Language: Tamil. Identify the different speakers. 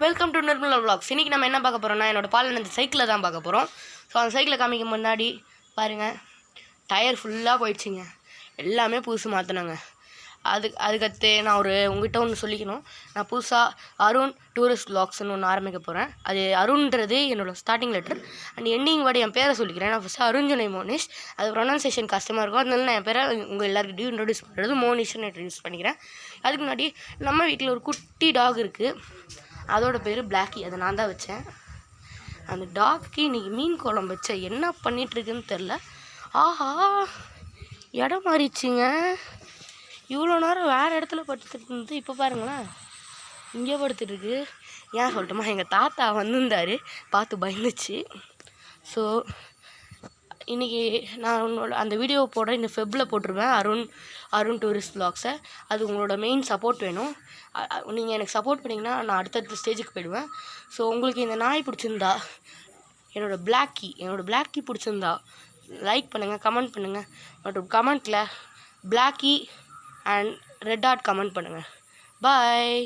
Speaker 1: Welcome to Nirmala vlogs. இன்றைக்கி நம்ம என்ன பார்க்க போகிறோம்னா என்னோடய பால் அந்த சைக்கிளை தான் பார்க்க போகிறோம். ஸோ அந்த சைக்கிளை காமிக்க முன்னாடி பாருங்கள், டயர் ஃபுல்லாக போயிடுச்சிங்க. எல்லாமே புதுசு மாற்றினாங்க. அதுக்கடுத்து நான் உங்கள்கிட்ட ஒன்று சொல்லிக்கணும். நான் புதுசாக அருண் டூரிஸ்ட் vlogsன்னு ஒன்று ஆரம்பிக்க போகிறேன். அது அருண்ன்றது என்னோடய ஸ்டார்டிங் லெட்டர் அண்ட் எண்டிங் வாடி என் பேரை சொல்லிக்கிறேன். நான் ஃபஸ்ட்டு அருண்ஜுனை மோனிஷ். அது ப்ரொனன்சியேஷன் கஷ்டமாக இருக்கும், அதனால நான் என் பேரை உங்கள் எல்லாருக்கிட்டையும் இன்ட்ரடியூஸ் பண்ணுறது மோனிஷ்னு இன்ட்ரடியூஸ் பண்ணிக்கிறேன். அதுக்கு முன்னாடி நம்ம வீட்டில் ஒரு குட்டி டாக் இருக்குது. அதோட பேர் பிளாக்கி. அதை நான் தான் வச்சேன். அந்த டாக்கு இன்றைக்கி மீன் குழம்பு வச்சேன். என்ன பண்ணிகிட்ருக்குன்னு தெரில. ஆஹா, இடம் மாறிடுச்சிங்க. இவ்வளோ நேரம் வேறு இடத்துல படுத்துட்டு இருந்து இப்போ பாருங்களேன் இங்கே படுத்துட்டுருக்கு. ஏன் சொல்லட்டுமா, எங்கள் தாத்தா வந்திருந்தார், பார்த்து பயந்துச்சு. ஸோ இன்றைக்கி நான் அந்த வீடியோ போட இந்த ஃபெப்பில் போட்டிருப்பேன், அருண் டூரிஸ்ட் vlogsஸை. அது உங்களோட மெயின் சப்போர்ட் வேணும். நீங்கள் எனக்கு சப்போர்ட் பண்ணிங்கன்னா நான் அடுத்தடுத்த ஸ்டேஜுக்கு போயிடுவேன். ஸோ உங்களுக்கு இந்த நாய் பிடிச்சிருந்தா, என்னோடய பிளாக்கி பிடிச்சிருந்தா லைக் பண்ணுங்கள், கமெண்ட் பண்ணுங்கள். மற்றும் கமெண்ட்டில் Blackie and red dot comment பண்ணுங்கள். பாய்.